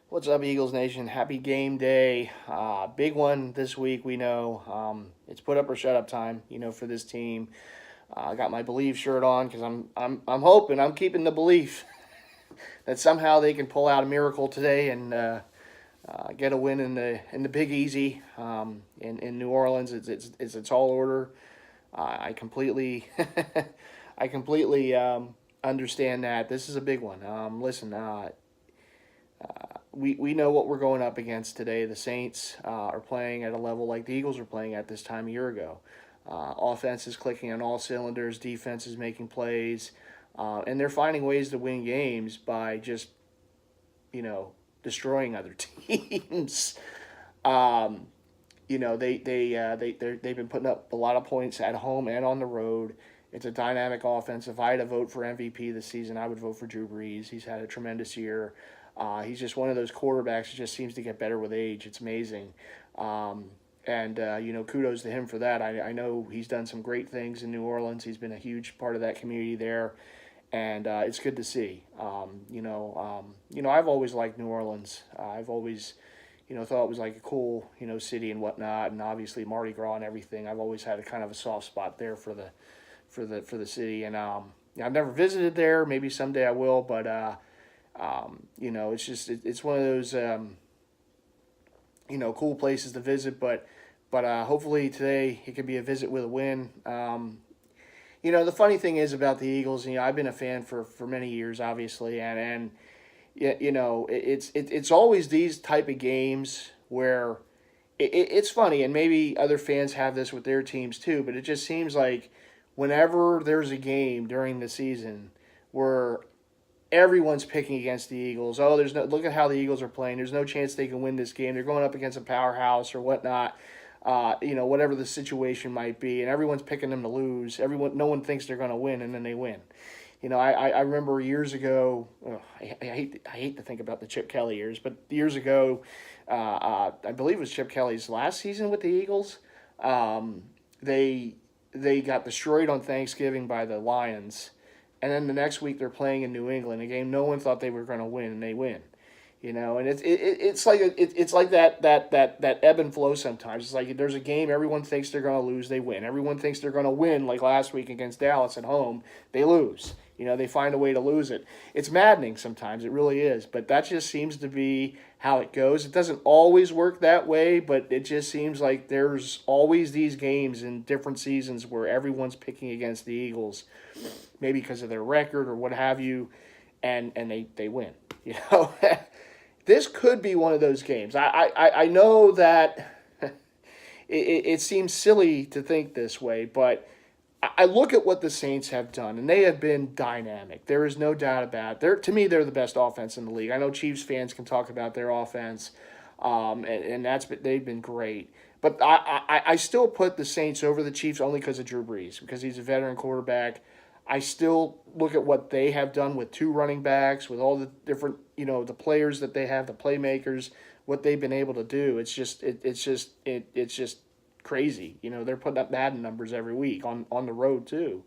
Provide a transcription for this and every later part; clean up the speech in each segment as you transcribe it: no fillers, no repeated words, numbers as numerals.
What's up, Eagles Nation? Happy game day. Big one this week, we know. It's put up or shut up time, for this team. I got my Believe shirt on because I'm hoping, I'm keeping the belief that somehow they can pull out a miracle today and get a win in the Big Easy in New Orleans. It's a tall order. I completely I completely understand that. This is a big one. Listen, we know what we're going up against today. The Saints are playing at a level like the Eagles were playing at this time a year ago. Offense is clicking on all cylinders. Defense is making plays, and they're finding ways to win games by just destroying other teams. um, they've been putting up a lot of points at home and on the road. It's a dynamic offense. If I had to vote for MVP this season, I would vote for Drew Brees. He's had a tremendous year. He's just one of those quarterbacks who just seems to get better with age. It's amazing. Kudos to him for that. I know he's done some great things in New Orleans. He's been a huge part of that community there, and it's good to see. I've always liked New Orleans. I've always, thought it was like a cool, city and whatnot, and obviously Mardi Gras and everything. I've always had a kind of a soft spot there for the city, and I've never visited there. Maybe someday I will, but it's one of those cool places to visit. But hopefully today it could be a visit with a win. The funny thing is about the Eagles. I've been a fan for many years, obviously, and it's always these type of games where it's funny, and maybe other fans have this with their teams too. But it just seems like whenever there's a game during the season where everyone's picking against the Eagles. Oh, there's no look at how the Eagles are playing. There's no chance they can win this game. They're going up against a powerhouse or whatnot. Whatever the situation might be, and everyone's picking them to lose. No one thinks they're going to win, and then they win. I remember years ago. I hate to think about the Chip Kelly years, but years ago, I believe it was Chip Kelly's last season with the Eagles. They got destroyed on Thanksgiving by the Lions, and then the next week they're playing in New England, a game no one thought they were going to win, and they win. And it's like that ebb and flow sometimes. It's like there's a game everyone thinks they're going to lose, they win. Everyone thinks they're going to win, like last week against Dallas at home, they lose. They find a way to lose it. It's maddening sometimes, it really is. But that just seems to be how it goes. It doesn't always work that way, but it just seems like there's always these games in different seasons where everyone's picking against the Eagles, maybe because of their record or what have you, and they win. This could be one of those games. I know that it seems silly to think this way, but I look at what the Saints have done, and they have been dynamic. There is no doubt about it. To me, they're the best offense in the league. I know Chiefs fans can talk about their offense, and they've been great. But I still put the Saints over the Chiefs only because of Drew Brees, because he's a veteran quarterback. I still look at what they have done with two running backs, with all the different, the players that they have, the playmakers, what they've been able to do. It's just crazy. They're putting up Madden numbers every week on the road too.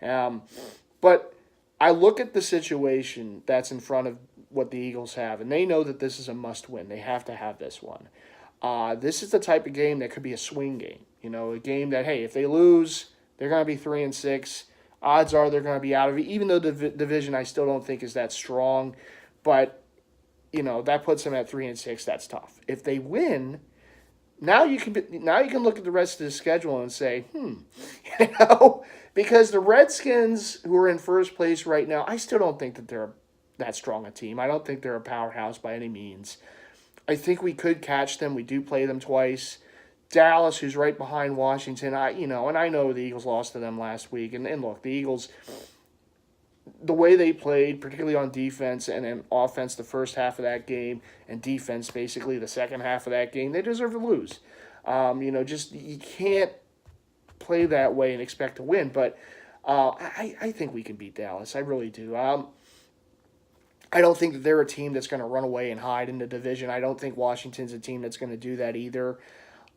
But I look at the situation that's in front of what the Eagles have, and they know that this is a must win. They have to have this one. This is the type of game that could be a swing game. A game that, hey, if they lose, they're going to be 3-6. Odds are they're going to be out of it, even though the division I still don't think is that strong. But, that puts them at 3-6. That's tough. If they win, now you can look at the rest of the schedule and say, because the Redskins, who are in first place right now, I still don't think that they're that strong a team. I don't think they're a powerhouse by any means. I think we could catch them. We do play them twice. Dallas, who's right behind Washington, and I know the Eagles lost to them last week. And look, the Eagles, the way they played, particularly on defense and then offense the first half of that game, and defense basically the second half of that game, they deserve to lose. You can't play that way and expect to win. But I think we can beat Dallas. I really do. I don't think that they're a team that's going to run away and hide in the division. I don't think Washington's a team that's going to do that either.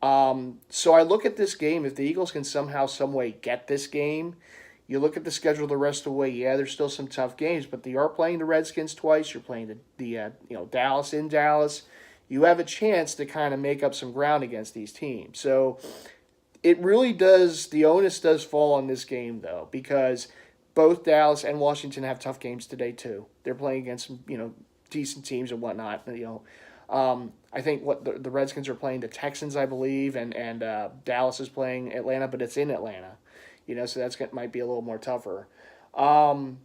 So I look at this game. If the Eagles can somehow, some way get this game, You look at the schedule the rest of the way. Yeah, there's still some tough games, but you are playing the Redskins twice. You're playing Dallas in Dallas. You have a chance to kind of make up some ground against these teams. So it really does. The onus does fall on this game though, because both Dallas and Washington have tough games today too. They're playing against some decent teams and whatnot. I think the Redskins are playing the Texans, I believe, and Dallas is playing Atlanta, but it's in Atlanta. So might be a little more tougher. So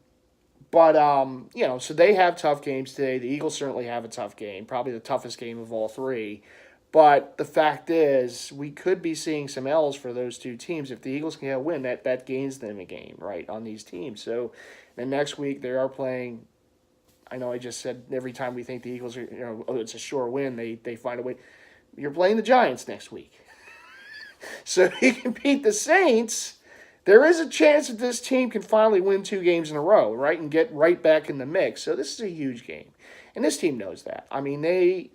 they have tough games today. The Eagles certainly have a tough game, probably the toughest game of all three. But the fact is, we could be seeing some L's for those two teams. If the Eagles can get a win, that gains them a game, right, on these teams. So the next week they are playing. I know I just said every time we think the Eagles are, it's a sure win, they find a way. You're playing the Giants next week. So if you can beat the Saints, there is a chance that this team can finally win 2 games in a row, right, and get right back in the mix. So this is a huge game. And this team knows that. I mean,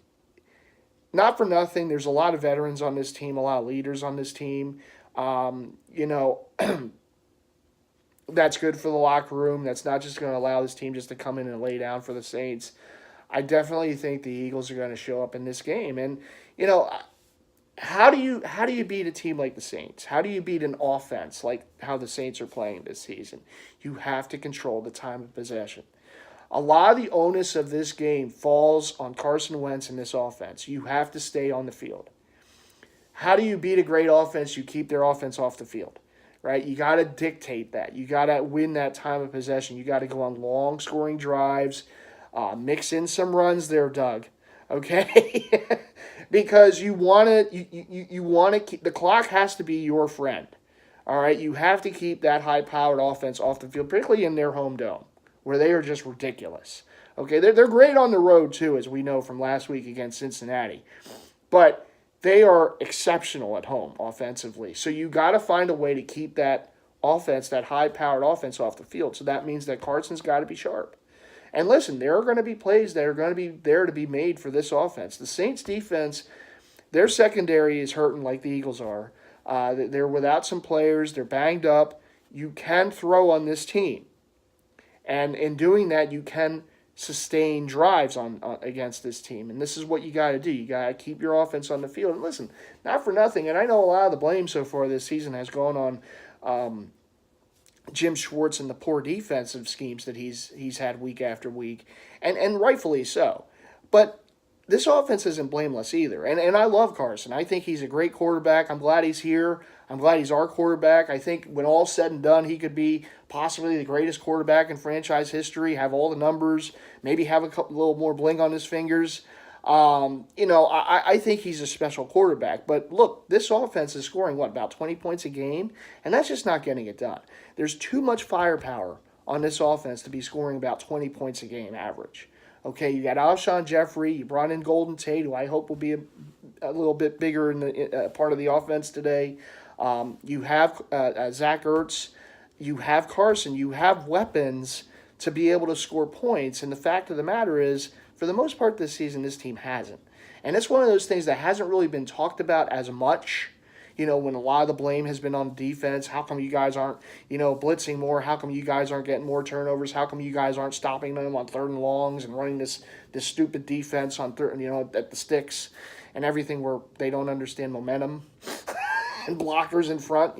not for nothing, there's a lot of veterans on this team, a lot of leaders on this team. That's good for the locker room. That's not just going to allow this team just to come in and lay down for the Saints. I definitely think the Eagles are going to show up in this game. And, how do you beat a team like the Saints? How do you beat an offense like how the Saints are playing this season? You have to control the time of possession. A lot of the onus of this game falls on Carson Wentz and this offense. You have to stay on the field. How do you beat a great offense? You keep their offense off the field, right? You got to dictate that. You got to win that time of possession. You got to go on long scoring drives, mix in some runs there, Doug. Okay, because you want to keep the clock has to be your friend. All right, you have to keep that high-powered offense off the field, particularly in their home dome, where they are just ridiculous. Okay, they're great on the road too, as we know from last week against Cincinnati, but they are exceptional at home offensively. So you got to find a way to keep that offense, that high-powered offense, off the field. So that means that Carson's got to be sharp. And listen, there are going to be plays that are going to be there to be made for this offense. The Saints defense, their secondary is hurting like the Eagles are. They're without some players. They're banged up. You can throw on this team. And in doing that, you can sustain drives on against this team. And this is what you got to do. You got to keep your offense on the field. And listen, not for nothing, and I know a lot of the blame so far this season has gone on Jim Schwartz and the poor defensive schemes that he's had week after week, and rightfully so. But this offense isn't blameless either. And I love Carson. I think he's a great quarterback. I'm glad he's here. I'm glad he's our quarterback. I think when all's said and done, he could be possibly the greatest quarterback in franchise history, have all the numbers, maybe have a little more bling on his fingers. I think he's a special quarterback. But look, this offense is scoring, about 20 points a game? And that's just not getting it done. There's too much firepower on this offense to be scoring about 20 points a game average. Okay, you got Alshon Jeffrey. You brought in Golden Tate, who I hope will be a little bit bigger in the part of the offense today. You have Zach Ertz. You have Carson. You have weapons to be able to score points. And the fact of the matter is, for the most part this season, this team hasn't. And it's one of those things that hasn't really been talked about as much. When a lot of the blame has been on defense, how come you guys aren't, blitzing more? How come you guys aren't getting more turnovers? How come you guys aren't stopping them on 3rd and longs and running this stupid defense on at the sticks and everything where they don't understand momentum and blockers in front,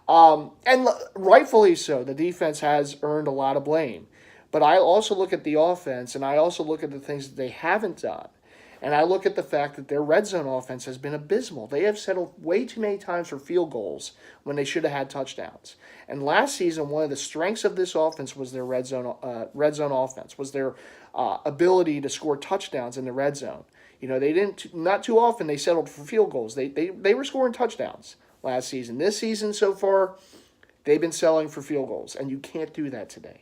And rightfully so, the defense has earned a lot of blame. But I also look at the offense, and I also look at the things that they haven't done. And I look at the fact that their red zone offense has been abysmal. They have settled way too many times for field goals when they should have had touchdowns. And last season, one of the strengths of this offense was their red zone offense, was their ability to score touchdowns in the red zone. They didn't, not too often they settled for field goals. They were scoring touchdowns last season. This season so far, they've been settling for field goals, and you can't do that today.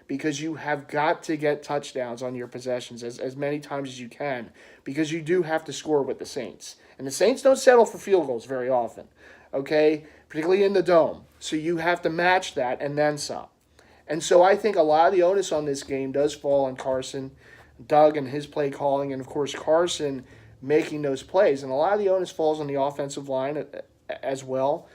Because you have got to get touchdowns on your possessions as many times as you can, because you do have to score with the Saints. And the Saints don't settle for field goals very often, okay, particularly in the dome. So you have to match that and then some. And so I think a lot of the onus on this game does fall on Carson, Doug and his play calling, and of course Carson making those plays. And a lot of the onus falls on the offensive line as well.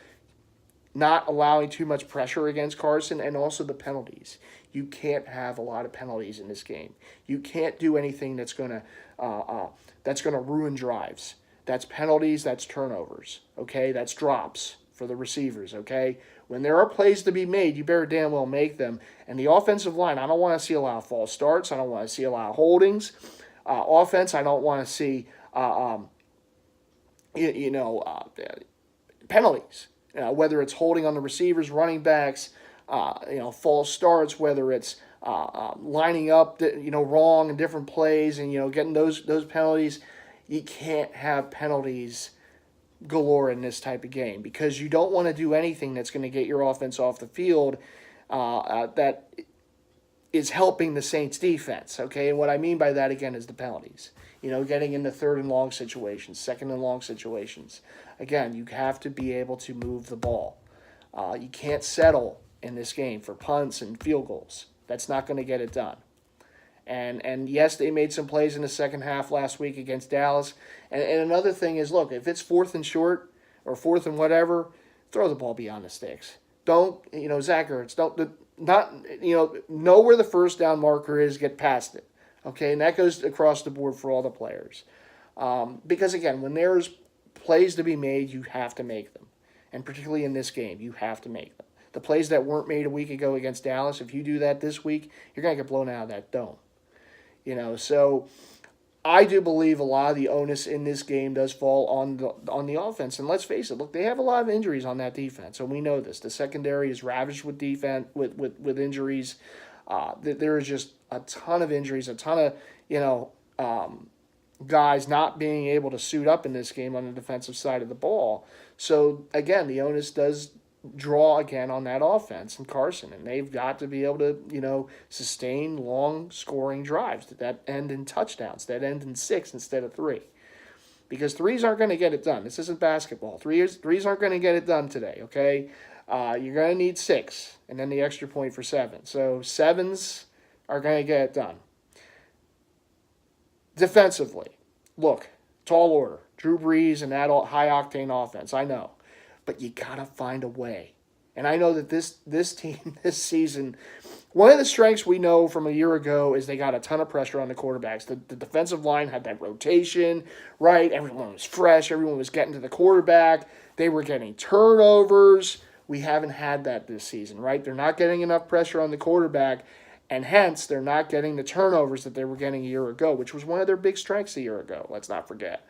not allowing too much pressure against Carson, and also the penalties. You can't have a lot of penalties in this game. You can't do anything that's gonna ruin drives. That's penalties. That's turnovers. Okay, that's drops for the receivers. Okay, when there are plays to be made, you better damn well make them. And the offensive line, I don't want to see a lot of false starts. I don't want to see a lot of holdings. Offense, I don't want to see penalties. Whether it's holding on the receivers, running backs, false starts, whether it's lining up, wrong in different plays, and getting those penalties. You can't have penalties galore in this type of game because you don't want to do anything that's going to get your offense off the field that is helping the Saints defense. Okay, and what I mean by that again is the penalties. Getting into third and long situations, second and long situations. Again, you have to be able to move the ball. You can't settle in this game for punts and field goals. That's not going to get it done. And yes, they made some plays in the second half last week against Dallas. And another thing is, look, if it's 4th and short or 4th and whatever, throw the ball beyond the sticks. Don't, Zach Ertz, know where the first down marker is, get past it. Okay, and that goes across the board for all the players. Because, again, when there's plays to be made, you have to make them. And particularly in this game, you have to make them. The plays that weren't made a week ago against Dallas, if you do that this week, you're going to get blown out of that dome. So I do believe a lot of the onus in this game does fall on the offense. And let's face it, look, they have a lot of injuries on that defense, and we know this. The secondary is ravaged with defense with injuries. There is just a ton of injuries, a ton of guys not being able to suit up in this game on the defensive side of the ball. So again, the onus does draw again on that offense and Carson, and they've got to be able to sustain long scoring drives that end in touchdowns, that end in 6 instead of 3, because threes aren't going to get it done. This isn't basketball. Threes aren't going to get it done today. Okay, you're going to need 6 and then the extra point for 7. So 7s are going to get it done. Defensively, look, tall order, Drew Brees and that high octane offense. I know. But you got to find a way. And I know that this team this season, one of the strengths we know from a year ago is they got a ton of pressure on the quarterbacks. The defensive line had that rotation, right? Everyone was fresh. Everyone was getting to the quarterback. They were getting turnovers. We haven't had that this season, right? They're not getting enough pressure on the quarterback, and hence they're not getting the turnovers that they were getting a year ago, which was one of their big strengths a year ago. Let's not forget.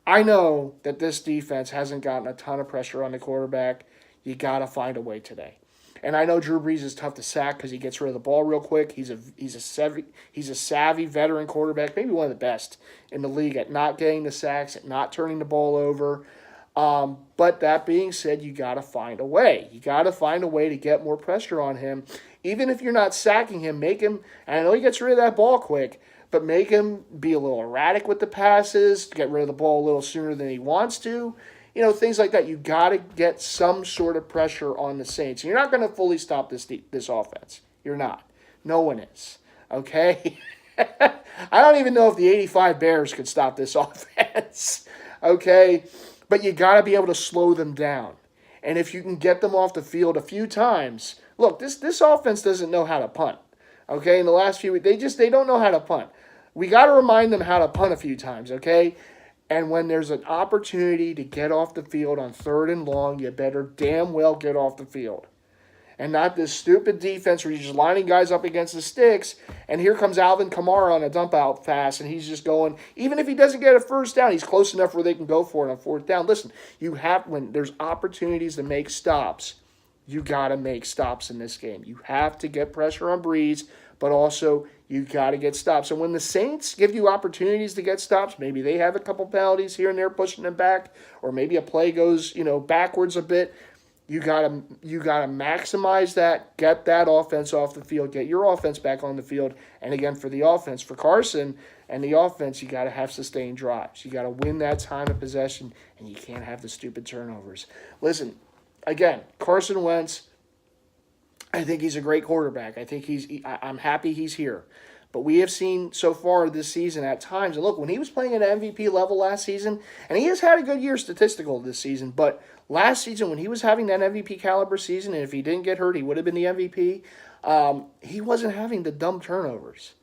I know that this defense hasn't gotten a ton of pressure on the quarterback. You got to find a way today. And I know Drew Brees is tough to sack because he gets rid of the ball real quick. He's a savvy veteran quarterback, maybe one of the best in the league at not getting the sacks, at not turning the ball over. But that being said, you got to find a way. You got to find a way to get more pressure on him. Even if you're not sacking him, make him, and I know he gets rid of that ball quick, but make him be a little erratic with the passes, get rid of the ball a little sooner than he wants to. Things like that. You got to get some sort of pressure on the Saints. You're not going to fully stop this offense. You're not. No one is. Okay? I don't even know if the 85 Bears could stop this offense. Okay? But you got to be able to slow them down. And if you can get them off the field a few times, look, this offense doesn't know how to punt. Okay? In the last few weeks, they don't know how to punt. We got to remind them how to punt a few times, okay? And when there's an opportunity to get off the field on 3rd and long, you better damn well get off the field. And not this stupid defense where you're just lining guys up against the sticks, and here comes Alvin Kamara on a dump out pass, and he's just going, even if he doesn't get a first down, he's close enough where they can go for it on 4th down. Listen, when there's opportunities to make stops, you got to make stops in this game. You have to get pressure on Brees, but also you got to get stops. And when the Saints give you opportunities to get stops, maybe they have a couple penalties here and there pushing them back, or maybe a play goes, backwards a bit. You gotta maximize that, get that offense off the field, get your offense back on the field. And again, for the offense, for Carson and the offense, you got to have sustained drives. You got to win that time of possession, and you can't have the stupid turnovers. Listen, again, Carson Wentz, I think he's a great quarterback. I'm happy he's here. But we have seen so far this season at times, and look, when he was playing at an MVP level last season, and he has had a good year statistical this season, but last season when he was having that MVP caliber season, and if he didn't get hurt, he would have been the MVP, he wasn't having the dumb turnovers,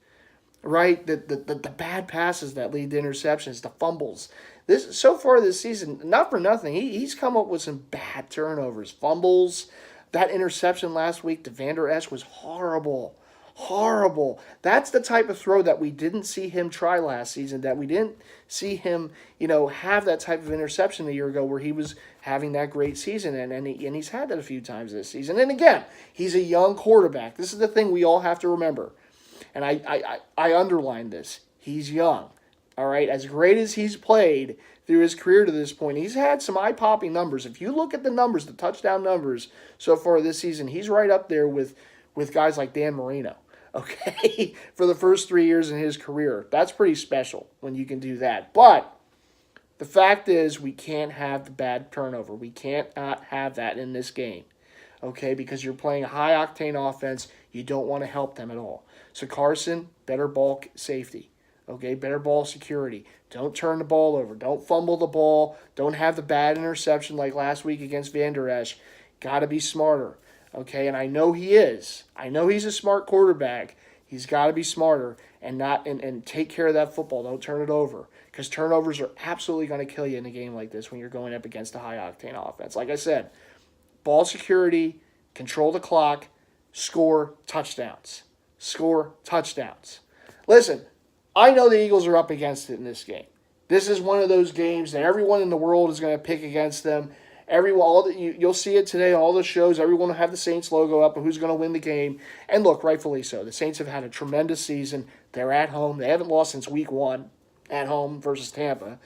right? The bad passes that lead to interceptions, the fumbles. This so far this season, not for nothing, he's come up with some bad turnovers, fumbles. That interception last week to Vander Esch was horrible. Horrible. That's the type of throw that we didn't see him try last season, that we didn't see him, have that type of interception a year ago where he was having that great season, and he's had that a few times this season. And again, he's a young quarterback. This is the thing we all have to remember. And I underline this. He's young. All right? As great as he's played through his career to this point, he's had some eye-popping numbers. If you look at the numbers, the touchdown numbers so far this season, he's right up there with guys like Dan Marino, okay, for the first 3 years in his career. That's pretty special when you can do that. But the fact is we can't have the bad turnover. We can't not have that in this game, okay, because you're playing a high-octane offense. You don't want to help them at all. So Carson, better ball safety, okay, better ball security. Don't turn the ball over. Don't fumble the ball. Don't have the bad interception like last week against Vander Esch. Got to be smarter. Okay, and I know he is. I know he's a smart quarterback. He's got to be smarter and take care of that football. Don't turn it over, because turnovers are absolutely going to kill you in a game like this when you're going up against a high-octane offense. Like I said, ball security, control the clock, score touchdowns. Score touchdowns. Listen, I know the Eagles are up against it in this game. This is one of those games that everyone in the world is going to pick against them. You'll see it today, all the shows, everyone will have the Saints logo up of who's going to win the game. And look, rightfully so. The Saints have had a tremendous season. They're at home. They haven't lost since week 1 at home versus Tampa.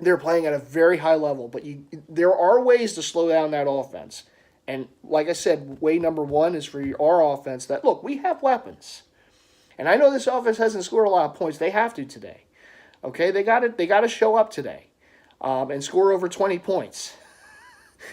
They're playing at a very high level, but there are ways to slow down that offense. And like I said, way number 1 is for our offense that, look, we have weapons. And I know this offense hasn't scored a lot of points. They have to today. Okay, they got to show up today. And score over 20 points.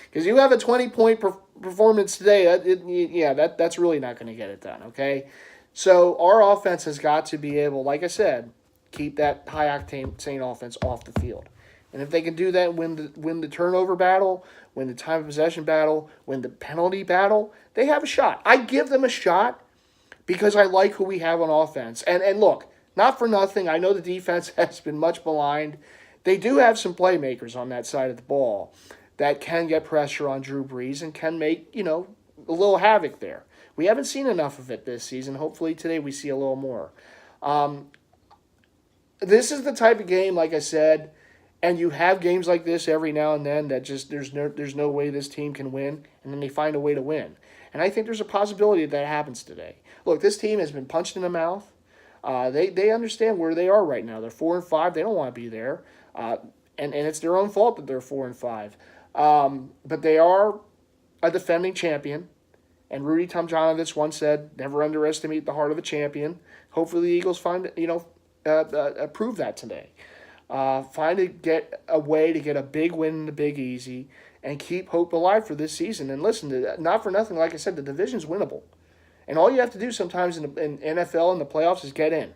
Because you have a 20-point performance today, that's really not going to get it done, okay? So our offense has got to be able, like I said, keep that high-octane offense off the field. And if they can do that, win the turnover battle, win the time of possession battle, win the penalty battle, they have a shot. I give them a shot because I like who we have on offense. And look, not for nothing, I know the defense has been much maligned. They do have some playmakers on that side of the ball that can get pressure on Drew Brees and can make, a little havoc there. We haven't seen enough of it this season. Hopefully today we see a little more. This is the type of game, like I said, and you have games like this every now and then that just there's no way this team can win, and then they find a way to win. And I think there's a possibility that happens today. Look, this team has been punched in the mouth. They understand where they are right now. They're 4-5. They don't want to be there. And it's their own fault that they're 4-5. But they are a defending champion. And Rudy Tomjanovich once said, never underestimate the heart of a champion. Hopefully the Eagles prove that today. Get a way to get a big win in the Big Easy and keep hope alive for this season. And listen, not for nothing, like I said, the division's winnable. And all you have to do sometimes in NFL and the playoffs is get in.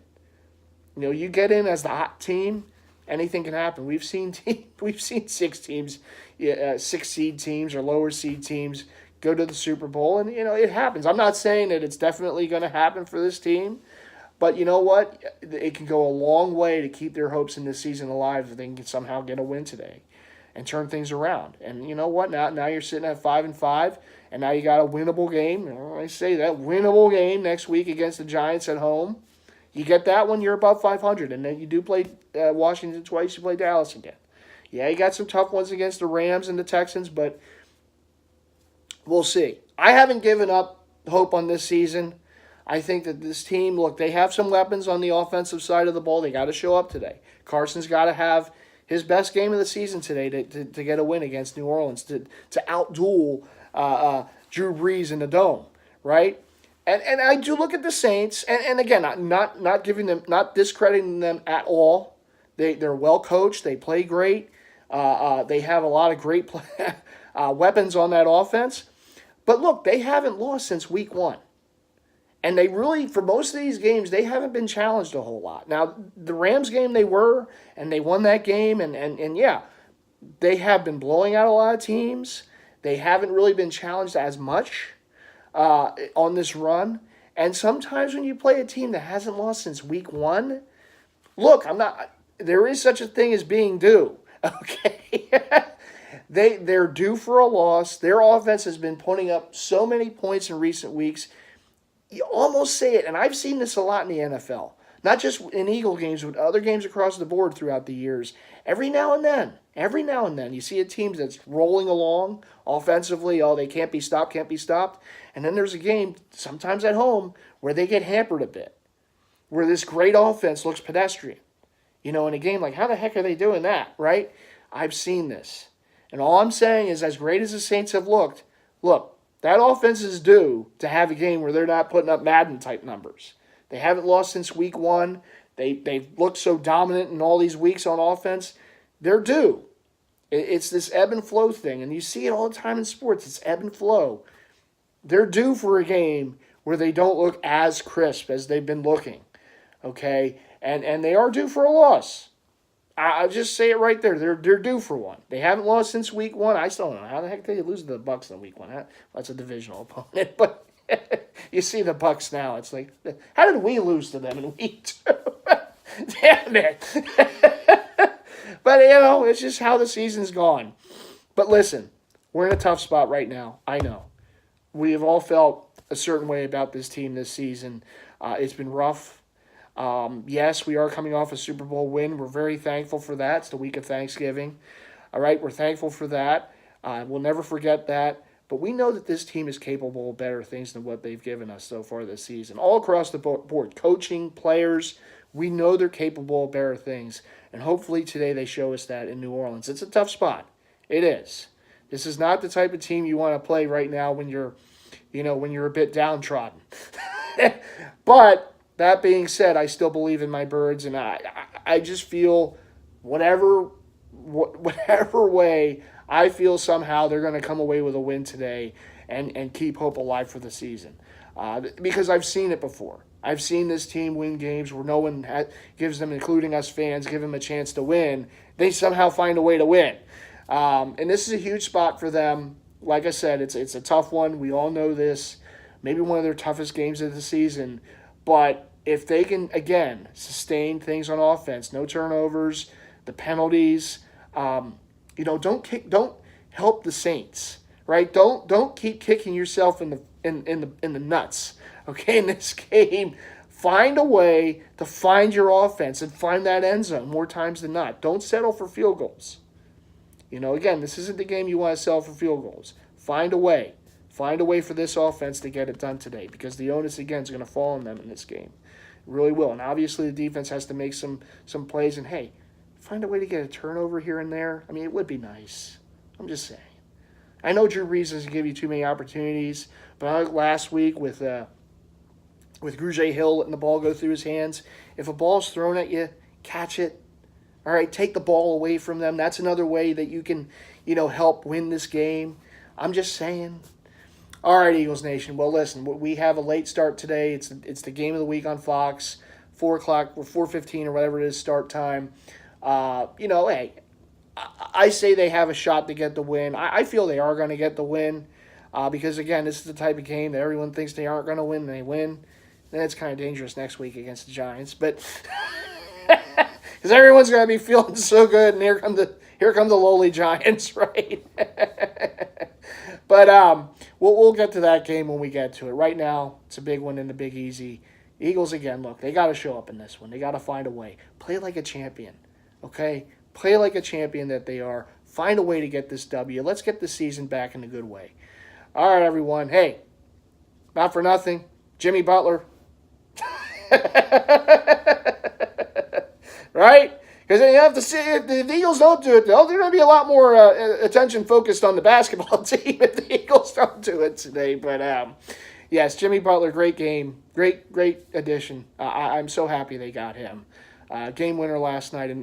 You get in as the hot team, anything can happen. We've seen 6 teams, 6-seed teams or lower seed teams go to the Super Bowl, and it happens. I'm not saying that it's definitely going to happen for this team, but you know what? It can go a long way to keep their hopes in this season alive if they can somehow get a win today and turn things around. And you know what? Now you're sitting at 5-5, and now you got a winnable game. I say that winnable game next week against the Giants at home. You get that one, you're above 500, and then you do play Washington twice, you play Dallas again. Yeah, you got some tough ones against the Rams and the Texans, but we'll see. I haven't given up hope on this season. I think that this team, look, they have some weapons on the offensive side of the ball. They got to show up today. Carson's got to have his best game of the season today to get a win against New Orleans, to outduel Drew Brees in the Dome, right? And I do look at the Saints, and again, not giving them, not discrediting them at all. They're well coached. They play great. They have a lot of great weapons on that offense. But look, they haven't lost since week 1. And they really, for most of these games, they haven't been challenged a whole lot. Now, the Rams game they were, and they won that game, and yeah, they have been blowing out a lot of teams. They haven't really been challenged as much on this run. And sometimes when you play a team that hasn't lost since week one, look, there is such a thing as being due. Okay. They're due for a loss. Their offense has been putting up so many points in recent weeks. You almost say it, and I've seen this a lot in the NFL. Not just in Eagle games, but other games across the board throughout the years. Every now and then, you see a team that's rolling along offensively. Oh, they can't be stopped. And then there's a game, sometimes at home, where they get hampered a bit, where this great offense looks pedestrian. In a game like, how the heck are they doing that, right? I've seen this. And all I'm saying is, as great as the Saints have looked, look, that offense is due to have a game where they're not putting up Madden-type numbers. They haven't lost since week one. They've looked so dominant in all these weeks on offense. They're due. It's this ebb and flow thing, and you see it all the time in sports. It's ebb and flow. They're due for a game where they don't look as crisp as they've been looking, okay? And they are due for a loss. I'll just say it right there. They're due for one. They haven't lost since week one. I still don't know how the heck they lose to the Bucks in week one. That's a divisional opponent, but you see the Bucks now. It's like, how did we lose to them in week two? Damn it. But, it's just how the season's gone. But listen, we're in a tough spot right now. I know. We have all felt a certain way about this team this season. It's been rough. Yes, we are coming off a Super Bowl win. We're very thankful for that. It's the week of Thanksgiving. All right, we're thankful for that. We'll never forget that. But we know that this team is capable of better things than what they've given us so far this season. All across the board, coaching, players, we know they're capable of better things. And hopefully today they show us that in New Orleans. It's a tough spot. It is. This is not the type of team you want to play right now when you're a bit downtrodden. But that being said, I still believe in my Birds, and I just feel whatever way, I feel somehow they're going to come away with a win today and keep hope alive for the season. Because I've seen it before. I've seen this team win games where no one gives them, including us fans, give them a chance to win. They somehow find a way to win. And this is a huge spot for them. Like I said, it's a tough one. We all know this. Maybe one of their toughest games of the season. But if they can, again, sustain things on offense, no turnovers, the penalties, don't help the Saints, right? Don't keep kicking yourself in the nuts. Okay, in this game, find a way to find your offense and find that end zone more times than not. Don't settle for field goals. Again, this isn't the game you want to settle for field goals. Find a way. Find a way for this offense to get it done today, because the onus, again, is going to fall on them in this game. It really will. And obviously the defense has to make some plays. And, hey, find a way to get a turnover here and there. I mean, it would be nice. I'm just saying. I know Drew Brees doesn't give you too many opportunities, but last week with Grugier Hill letting the ball go through his hands, if a ball's thrown at you, catch it. All right, take the ball away from them. That's another way that you can, help win this game. I'm just saying. All right, Eagles Nation. Well, listen, we have a late start today. It's the game of the week on Fox, 4 o'clock or 4:15 or whatever it is start time. Hey, I say they have a shot to get the win. I feel they are going to get the win because, again, this is the type of game that everyone thinks they aren't going to win and they win. Then it's kind of dangerous next week against the Giants. But because everyone's going to be feeling so good, and here come the lowly Giants, right? But we'll get to that game when we get to it. Right now, it's a big one in the Big Easy. Eagles, again, look, they got to show up in this one. They got to find a way. Play like a champion, okay? Play like a champion that they are. Find a way to get this W. Let's get the season back in a good way. All right, everyone. Hey, not for nothing, Jimmy Butler. Right? Because you have to see, if the Eagles don't do it, there's going to be a lot more attention focused on the basketball team if the Eagles don't do it today. But, yes, Jimmy Butler, great game. Great addition. I'm so happy they got him. Game winner last night in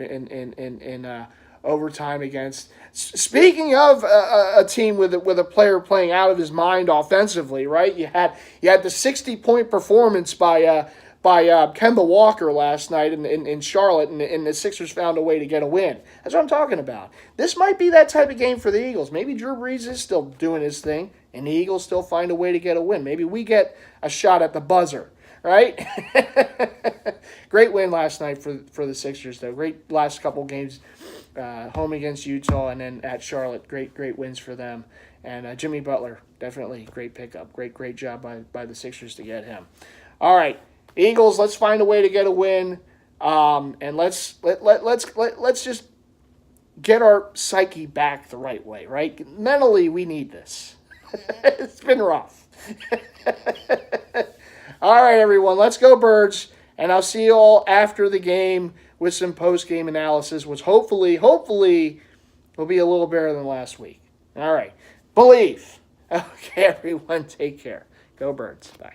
overtime against. Speaking of a team with a player playing out of his mind offensively, right? You had the 60-point performance by Kemba Walker last night in Charlotte, and the Sixers found a way to get a win. That's what I'm talking about. This might be that type of game for the Eagles. Maybe Drew Brees is still doing his thing, and the Eagles still find a way to get a win. Maybe we get a shot at the buzzer, right? Great win last night for the Sixers, though. Great last couple games, home against Utah and then at Charlotte. Great wins for them. And Jimmy Butler, definitely great pickup. Great job by the Sixers to get him. All right. Eagles, let's find a way to get a win, and let's just get our psyche back the right way, right? Mentally, we need this. It's been rough. All right, everyone, let's go Birds, and I'll see you all after the game with some post-game analysis, which hopefully will be a little better than last week. All right, believe. Okay, everyone, take care. Go Birds. Bye.